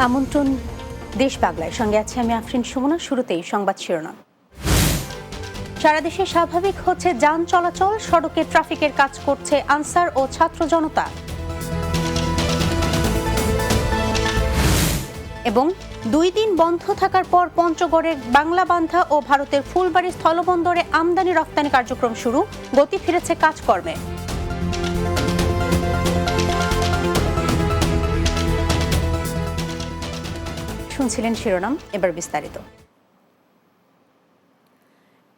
আমন্ত্রণ দেশ বাংলায়, সঙ্গে আছে আমি আফরিন সুমনা। শুরুতেই সংবাদ শিরোনাম। সারা দেশে স্বাভাবিক হচ্ছে যান চলাচল, সড়কে ট্রাফিকের কাজ করছে আনসার ও ছাত্র জনতা। এবং 2 দিন বন্ধ থাকার পর পঞ্চগড়ের বাংলাবান্ধা ও ভারতের ফুলবাড়ী স্থলবন্দরে আমদানি রপ্তানি কার্যক্রম শুরু, গতি ফিরেছে কাজকর্মে। শুনছিলেন শিরোনাম, এবার বিস্তারিত।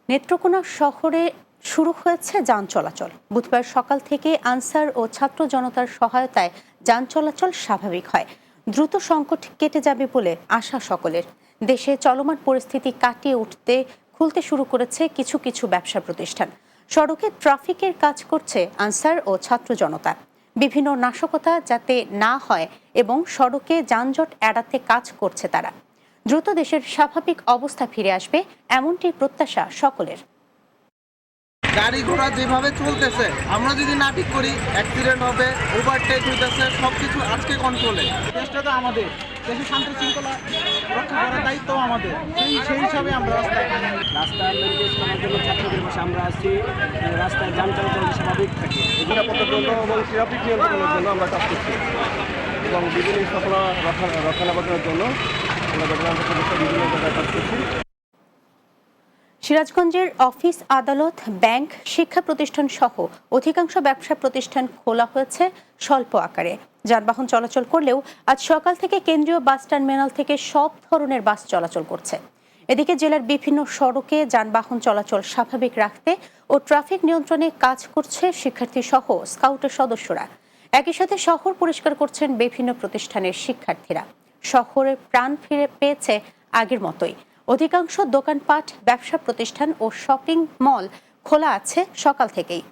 নেত্রকোনা শহরে শুরু হয়েছে যান চলাচল। বুধবার সকাল থেকে আনসার ও ছাত্র জনতার সহায়তায় যান চলাচল স্বাভাবিক হয়। দ্রুত সংকট কেটে যাবে বলে আশা সকলের। দেশে চলমান পরিস্থিতি কাটিয়ে উঠতে খুলতে শুরু করেছে কিছু কিছু ব্যবসা প্রতিষ্ঠান। সড়কে ট্রাফিকের কাজ করছে আনসার ও ছাত্র জনতা। বিভিন্ন নাশকতা যাতে না হয় এবং সড়কে যানজট এড়াতে কাজ করছে তারা। দ্রুত দেশের স্বাভাবিক অবস্থা ফিরে আসবে, এমনটি প্রত্যাশা সকলের। গাড়ি ঘোড়া যেভাবে চলতেছে, আমরা যদি না ঠিক করি অ্যাক্সিডেন্ট হবে, ওভারটেক হইতেছে, সবকিছু আজকে কন্ট্রোলে। দেশটা তো আমাদের, দেশের শান্তি শৃঙ্খলা রক্ষা করার দায়িত্ব আমাদের। সেই হিসাবে আমরা রাস্তার মেনটেন্স করার জন্য ছাত্রদের পাশে আমরা আসছি, রাস্তায় যান চলাচল স্বাভাবিক থাকে। নিরাপত্তার জন্য এবং ট্রাফিক নিয়ন্ত্রণের জন্য আমরা কাজ করছি এবং বিভিন্ন শৃঙ্খলা রক্ষণাবেক্ষণের জন্য আমরা বিভিন্ন জায়গায় কাজ করছি। সিরাজগঞ্জের অফিস, আদালত, ব্যাংক, শিক্ষা প্রতিষ্ঠান সহ অধিকাংশ ব্যবসা প্রতিষ্ঠান খোলা হয়েছে স্বল্প আকারে। যানবাহন চলাচল করলেও আজ সকাল থেকে কেন্দ্রীয় বাস টার্মিনাল থেকে সব ধরনের বাস চলাচল করছে। এদিকে জেলার বিভিন্ন সড়কে যানবাহন চলাচল স্বাভাবিক রাখতে ও ট্রাফিক নিয়ন্ত্রণে কাজ করছে শিক্ষার্থী সহ স্কাউটের সদস্যরা। একই সাথে শহর পরিষ্কার করছেন বিভিন্ন প্রতিষ্ঠানের শিক্ষার্থীরা। শহরের প্রাণ ফিরে পেয়েছে আগের মতোই। অধিকাংশ দোকানপাট, ব্যবসা প্রতিষ্ঠান ও শপিং মল খোলা আছে সকাল থেকেই।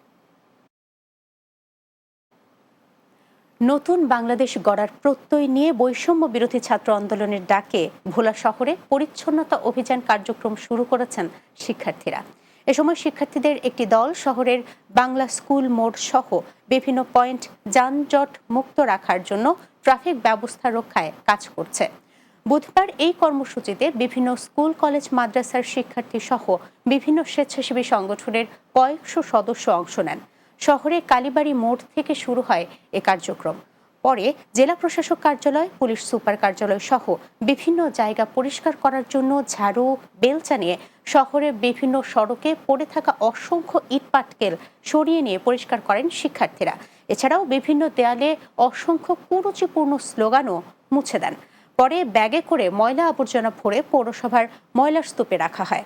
নতুন বাংলাদেশ গড়ার প্রত্যয় নিয়ে বৈষম্য বিরোধী ছাত্র আন্দোলনের ডাকে ভোলা শহরে পরিচ্ছন্নতা অভিযান কার্যক্রম শুরু করেছেন শিক্ষার্থীরা। এ সময় শিক্ষার্থীদের একটি দল শহরের বাংলা স্কুল মোড় সহ বিভিন্ন পয়েন্ট যানজট মুক্ত রাখার জন্য ট্রাফিক ব্যবস্থা রক্ষায় কাজ করছে। বুধবার এই কর্মসূচিতে বিভিন্ন স্কুল, কলেজ, মাদ্রাসার শিক্ষার্থী সহ বিভিন্ন স্বেচ্ছাসেবী সংগঠনের কয়েকশো সদস্য অংশ নেন। শহরে কালীবাড়ি মোড় থেকে শুরু হয় এ কার্যক্রম। পরে জেলা প্রশাসক কার্যালয়, পুলিশ সুপার কার্যালয় সহ বিভিন্ন জায়গা পরিষ্কার করার জন্য ঝাড়ু, বেলচা নিয়ে শহরের বিভিন্ন সড়কে পড়ে থাকা অসংখ্য ইটপাটকেল সরিয়ে নিয়ে পরিষ্কার করেন শিক্ষার্থীরা। এছাড়াও বিভিন্ন দেয়ালে অসংখ্য কুরুচিপূর্ণ স্লোগানও মুছে দেন। পরে ব্যাগে করে ময়লা আবর্জনা ভরে পৌরসভার ময়লার স্তূপে রাখা হয়।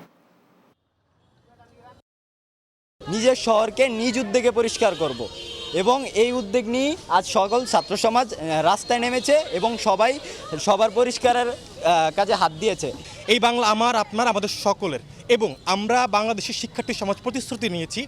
নিজের শহরকে নিজ উদ্যোগে পরিষ্কার করব এবং এই উদ্যোগ নিয়ে আজ সকল ছাত্র সমাজ রাস্তায় নেমেছে এবং সবাই সবার পরিষ্কারের কাজে হাত দিয়েছে। এই বাংলা আমার, আপনার, আমাদের সকলের, এবং আমরা বাংলাদেশের শিক্ষার্থী সমাজ প্রতিশ্রুতি নিয়েছি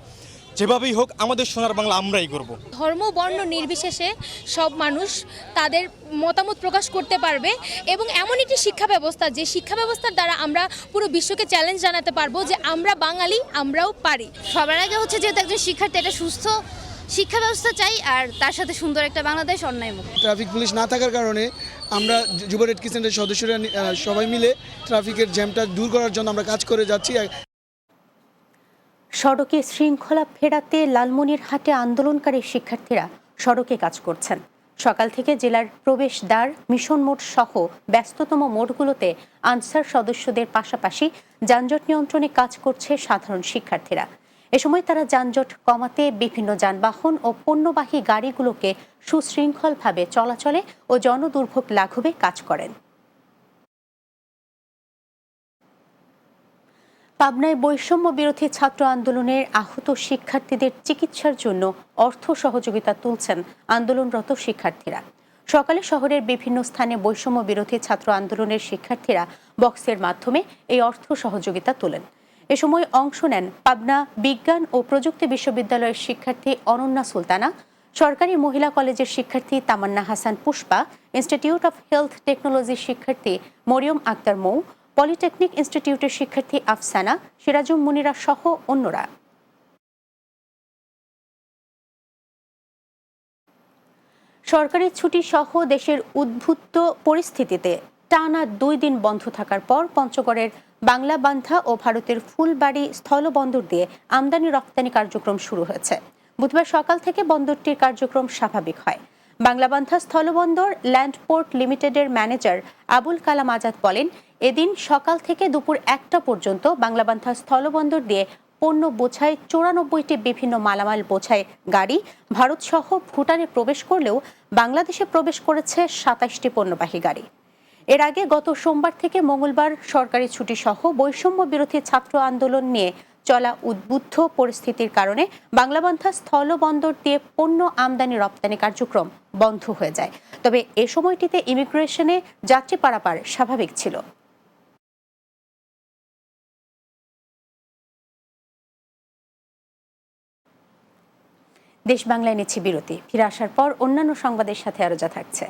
যেভাবেই হোক আমাদের সোনার বাংলা আমরাই করব। ধর্ম, বর্ণ নির্বিশেষে সব মানুষ তাদের মতামত প্রকাশ করতে পারবে এবং এমন একটি শিক্ষা ব্যবস্থা, যে শিক্ষা ব্যবস্থার দ্বারা আমরা পুরো বিশ্বকে চ্যালেঞ্জ জানাতে পারবো যে আমরা বাঙালি, আমরাও পারি। সবার আগে হচ্ছে যেহেতু একজন শিক্ষার্থী একটা সুস্থ শিক্ষা ব্যবস্থা চাই, আর তার সাথে সুন্দর একটা বাংলাদেশ অন্যায়মুক্ত। ট্রাফিক পুলিশ না থাকার কারণে আমরা যুব রেড ক্রিসেন্টের সদস্যরা সবাই মিলে ট্রাফিকের জ্যামটা দূর করার জন্য আমরা কাজ করে যাচ্ছি। সড়কে শৃঙ্খলা ফেরাতে লালমনিরহাটে আন্দোলনকারী শিক্ষার্থীরা সড়কে কাজ করছেন। সকাল থেকে জেলার প্রবেশদ্বার, মিশন মোড় সহ ব্যস্ততম মোড়গুলোতে আনসার সদস্যদের পাশাপাশি যানজট নিয়ন্ত্রণে কাজ করছে সাধারণ শিক্ষার্থীরা। এ সময় তারা যানজট কমাতে বিভিন্ন যানবাহন ও পণ্যবাহী গাড়িগুলোকে সুশৃঙ্খলভাবে চলাচলে ও জনদুর্ভোগ লাঘবে কাজ করেন। পাবনায় বৈষম্য বিরোধী ছাত্র আন্দোলনের আহত শিক্ষার্থীদের চিকিৎসার জন্য অর্থ সহযোগিতা তুলছেন আন্দোলনরত শিক্ষার্থীরা। সকালে শহরের বিভিন্ন স্থানে বৈষম্য বিরোধী ছাত্র আন্দোলনের শিক্ষার্থীরা বক্সের মাধ্যমে এই অর্থ সহযোগিতা তোলেন। এ সময় অংশ নেন পাবনা বিজ্ঞান ও প্রযুক্তি বিশ্ববিদ্যালয়ের শিক্ষার্থী অনন্যা সুলতানা, সরকারি মহিলা কলেজের শিক্ষার্থী Tamanna Hasan Pushpa, institute of health টেকনোলজির শিক্ষার্থী মরিয়ম আক্তার মৌ, পলিটেকনিক ইনস্টিটিউটের শিক্ষার্থী আফসানা, সিরাজুম মুনিরা সহ অন্যরা। সরকারি ছুটি সহ দেশের উদ্ভূত পরিস্থিতিতে টানা 2 দিন বন্ধ থাকার পর পঞ্চগড়ের বাংলাবান্ধা ও ভারতের ফুলবাড়ি স্থলবন্দর দিয়ে আমদানি রপ্তানি কার্যক্রম শুরু হয়েছে। বুধবার সকাল থেকে বন্দরটির কার্যক্রম স্বাভাবিক হয়। বাংলাবান্ধা স্থলবন্দর ল্যান্ডপোর্ট লিমিটেডের ম্যানেজার আবুল কালাম আজাদ বলেন, এদিন সকাল থেকে দুপুর 1টা পর্যন্ত বাংলাবান্ধা স্থলবন্দর দিয়ে পণ্য বোঝাই 94টি বিভিন্ন মালামাল বোঝাই গাড়ি ভারত সহ ভুটানে প্রবেশ করলেও বাংলাদেশে প্রবেশ করেছে 27টি পণ্যবাহী গাড়ি। এর আগে গত সোমবার থেকে মঙ্গলবার সরকারি ছুটি সহ বৈষম্য বিরোধী ছাত্র আন্দোলন নিয়ে চলা উদ্বুদ্ধ পরিস্থিতির কারণে বাংলাবান্ধা স্থলবন্দর দিয়ে পণ্য আমদানি রপ্তানি কার্যক্রম বন্ধ হয়ে যায়। তবে এ সময়টিতে ইমিগ্রেশনে যাত্রী পারাপার স্বাভাবিক ছিল। দেশ বাংলায় নিচ্ছে বিরতি। ফিরে আসার পর অন্যান্য সংবাদের সাথে আরো যা থাকছে।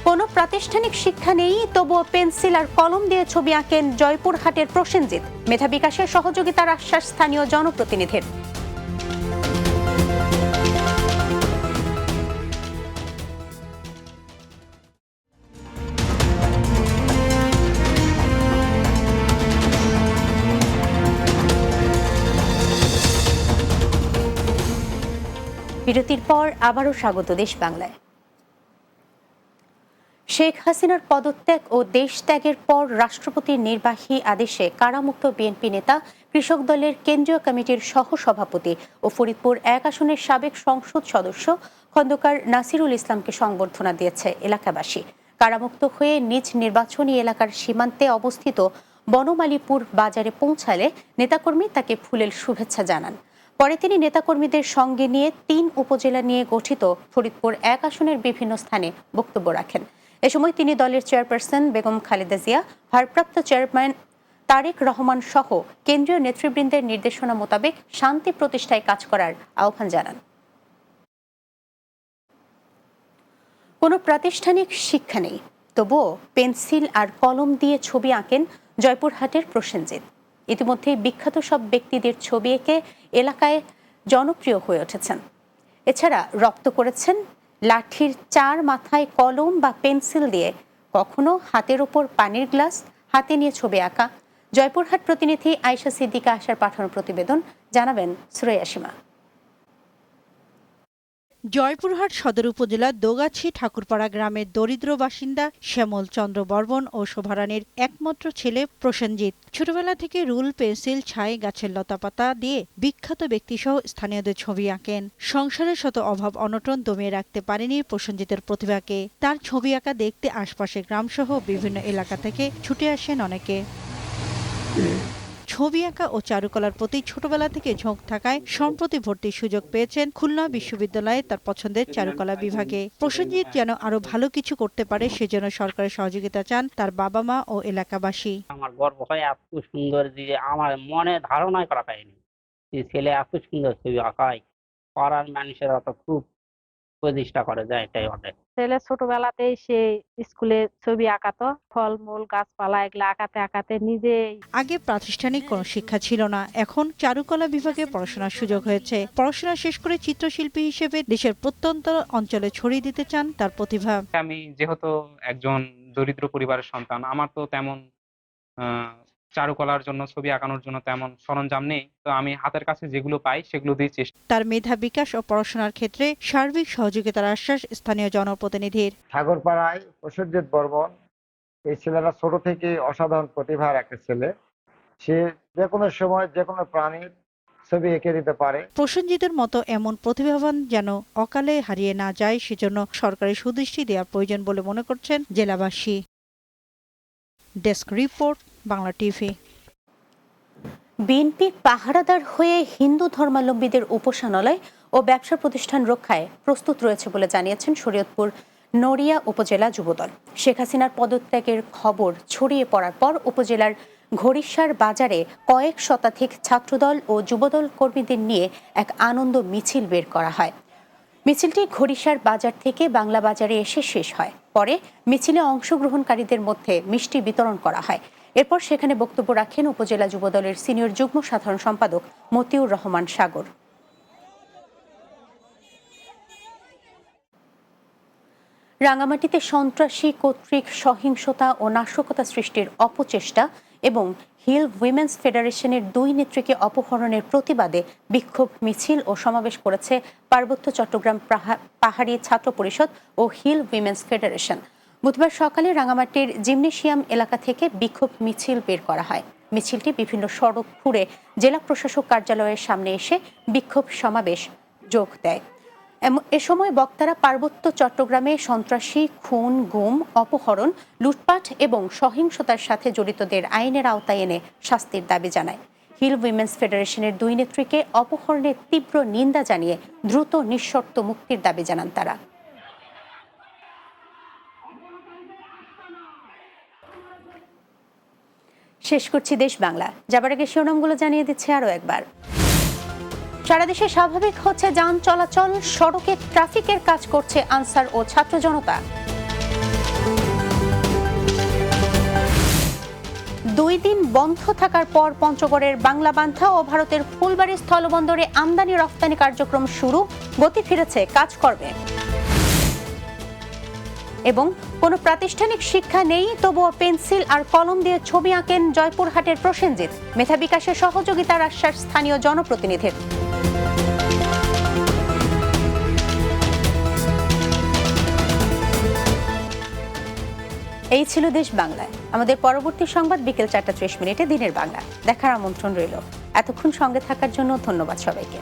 কোনো প্রাতিষ্ঠানিক শিক্ষা নেই, তবুও পেন্সিল আর কলম দিয়ে ছবি আঁকেন জয়পুরহাটের প্রসেনজিৎ। মেধা বিকাশে সহযোগিতার আশ্বাস স্থানীয় জনপ্রতিনিধির। বিরতির পর আবারও স্বাগত দেশ বাংলায়। শেখ হাসিনার পদত্যাগ ও দেশ ত্যাগের পর রাষ্ট্রপতির নির্বাহী আদেশে কারামুক্ত বিএনপি নেতা কৃষক দলের কেন্দ্রীয় কমিটির সহসভাপতি ও ফরিদপুর 1 আসনের সাবেক সংসদ সদস্য খন্দকার নাসিরুল ইসলামকে সংবর্ধনা দিয়েছে এলাকাবাসী। কারামুক্ত হয়ে নিজ নির্বাচনী এলাকার সীমান্তে অবস্থিত বনমালীপুর বাজারে পৌঁছালে নেতাকর্মী তাকে ফুলেল শুভেচ্ছা জানান। পরে তিনি নেতাকর্মীদের সঙ্গে নিয়ে 3 উপজেলা নিয়ে গঠিত ফরিদপুর 1 আসনের বিভিন্ন স্থানে বক্তব্য রাখেন। এ সময় তিনি দলের চেয়ারপারসন বেগম খালেদা জিয়া, ভারপ্রাপ্ত চেয়ারম্যান তারেক রহমান সহ কেন্দ্রীয় নেতৃবৃন্দের নির্দেশনা মোতাবেক শান্তি প্রতিষ্ঠায় কাজ করার আহ্বান জানান। কোনো প্রাতিষ্ঠানিক শিক্ষা নেই, তবুও পেন্সিল আর কলম দিয়ে ছবি আঁকেন জয়পুরহাটের প্রসেনজিৎ। ইতিমধ্যে বিখ্যাত সব ব্যক্তিদের ছবি এঁকে এলাকায় জনপ্রিয় হয়ে উঠেছেন। এছাড়া রপ্ত করেছেন লাঠির 4 মাথায় কলম বা পেন্সিল দিয়ে, কখনো হাতের ওপর পানির গ্লাস, হাতে নিয়ে ছবি আঁকা। জয়পুরহাট প্রতিনিধি আয়েশা সিদ্দিকা আশার পাঠানো প্রতিবেদন, জানাবেন সুরাইয়া সীমা। জয়পুরহাট সদর উপজেলার দোগাছি ঠাকুরপাড়া গ্রামের দরিদ্র বাসিন্দা শ্যামল চন্দ্র বর্মন ও শোভারানীর একমাত্র ছেলে প্রসেনজিৎ ছোটবেলা থেকে রুল, পেন্সিল, ছাই, গাছের লতাপাতা দিয়ে বিখ্যাত ব্যক্তিসহ স্থানীয়দের ছবি আঁকেন। সংসারের শত অভাব অনটন দমিয়ে রাখতে পারেনি প্রসেনজিতের প্রতিভাকে। তার ছবি আঁকা দেখতে আশপাশের গ্রামসহ বিভিন্ন এলাকা থেকে ছুটে আসেন অনেকে। ছবি আঁকা ও চারুকলার প্রতি ছোটবেলা থেকে ঝোঁক থাকায় সম্প্রতি ভর্তির সুযোগ পেয়েছেন খুলনা বিশ্ববিদ্যালয়ে তার পছন্দের চারুকলা বিভাগে। প্রসেনজিৎ যেন আরো ভালো কিছু করতে পারে সেজন্য সরকারের সহযোগিতা চান তার বাবা মা ও এলাকাবাসী। আমার গর্ব হয় এত সুন্দর যে আমার মনে ধারণাই করা পায়নি যে ছেলে এত সুন্দর ছবি আঁকায়। পাড়ার মানুষেরা তো খুব প্রতিষ্ঠা করে যায়, এটাই অনেক। ছেলে ছোটবেলাতেই সে স্কুলে ছবি আঁকাতো, ফলমূল গাছপালা এগুলা আঁকাতে আঁকাতে নিজেই। আগে প্রাতিষ্ঠানিক কোনো শিক্ষা ছিল না, এখন চারুকলা বিভাগে পড়াশোনার সুযোগ হয়েছে। পড়াশোনা শেষ করে চিত্রশিল্পী হিসেবে দেশের প্রত্যন্ত অঞ্চলে ছড়িয়ে দিতে চান তার প্রতিভা। আমি যেহেতু একজন দরিদ্র পরিবারের সন্তান, আমার তো তেমন চারুকলার জন্য, ছবি আঁকানোর জন্য তেমন সরঞ্জাম নেই, তো আমি হাতের কাছে যেগুলো পাই সেগুলো দিয়ে চেষ্টা। তার মেধা বিকাশ ও পড়াশোনার ক্ষেত্রে সার্বিক সহযোগিতার আশ্বাস স্থানীয় জনপ্রতিনিধির। ঠাকুরপাড়ায় প্রসেনজিৎ বর্মন, এই ছেলেরা ছোট থেকে অসাধারণ প্রতিভার একটা ছেলে। সে যে কোনো সময় যে কোনো প্রাণীর ছবি এঁকে দিতে পারে। প্রসেনজিতের মতো এমন প্রতিভাবান যেন অকালে হারিয়ে না যায়, সেজন্য সরকারি সুদৃষ্টি দেওয়ার প্রয়োজন বলে মনে করছেন জেলাবাসী। Desk report, Bangla TV. বিএনপির পাহারাদার হয়ে হিন্দু ধর্মাবলম্বীদের উপাসনালয় ও ব্যবসা প্রতিষ্ঠান রক্ষায় প্রস্তুত রয়েছে বলে জানিয়েছেন শরীয়তপুর নড়িয়া উপজেলা যুবদল। শেখ হাসিনার পদত্যাগের খবর ছড়িয়ে পড়ার পর উপজেলার ঘড়িসার বাজারে কয়েক শতাধিক ছাত্রদল ও যুবদল কর্মীদের নিয়ে এক আনন্দ মিছিল বের করা হয়। মিছিলটি ঘড়িসার বাজার থেকে বাংলা বাজারে এসে শেষ হয়। পরে মিছিলে অংশগ্রহণকারীদের মধ্যে মিষ্টি বিতরণ করা হয়। এরপর সেখানে বক্তব্য রাখেন উপজেলা যুবদলের সিনিয়র যুগ্ম সাধারণ সম্পাদক মতিউর রহমান সাগর। রাঙামাটিতে সন্ত্রাসী কর্তৃক সহিংসতা ও নাশকতা সৃষ্টির অপচেষ্টা এবং হিল উইমেন্স ফেডারেশনের 2 নেত্রীকে অপহরণের প্রতিবাদে বিক্ষোভ মিছিল ও সমাবেশ করেছে পার্বত্য চট্টগ্রাম পাহাড়ি ছাত্র পরিষদ ও হিল উইমেন্স ফেডারেশন। বুধবার সকালে রাঙামাটির জিমনেশিয়াম এলাকা থেকে বিক্ষোভ মিছিল বের করা হয়। মিছিলটি বিভিন্ন সড়ক ঘুরে জেলা প্রশাসক কার্যালয়ের সামনে এসে বিক্ষোভ সমাবেশ যোগ দেয়। এ সময় বক্তারা পার্বত্য চট্টগ্রামে সন্ত্রাসী, খুন, গুম, অপহরণ, লুটপাট এবং সহিংসতার সাথে জড়িতদের আইনের আওতায় এনে শাস্তির দাবি জানায়। হিল উইমেন্স ফেডারেশনের 2 নেত্রীকে অপহরণের তীব্র নিন্দা জানিয়ে দ্রুত নিঃশর্ত মুক্তির দাবি জানান তারা। শেষ করছি দেশ বাংলা। যাবার আগে শিরোনামগুলো জানিয়ে দিচ্ছে আরও একবার। সারা দেশে স্বাভাবিক হচ্ছে যান চলাচল, সড়কে ট্রাফিকের কাজ করছে আনসার ও ছাত্র জনতা। 2 দিন বন্ধ থাকার পর পঞ্চগড়ের বাংলাবান্ধা ও ভারতের ফুলবাড়ী স্থলবন্দরে আমদানি রপ্তানি কার্যক্রম শুরু, গতি ফিরেছে কাজকর্মে। এবং কোনো প্রাতিষ্ঠানিক শিক্ষা নেই, তবুও পেন্সিল আর কলম দিয়ে ছবি আঁকেন জয়পুরহাটের প্রসেনজিৎ। মেধা বিকাশে সহযোগিতার আশ্বাস স্থানীয় জনপ্রতিনিধির। এই ছিল দেশ বাংলায়। আমাদের পরবর্তী সংবাদ বিকেল 4টা 30 মিনিটে দিনের বাংলা দেখার আমন্ত্রণ রইল। এতক্ষণ সঙ্গে থাকার জন্য ধন্যবাদ সবাইকে।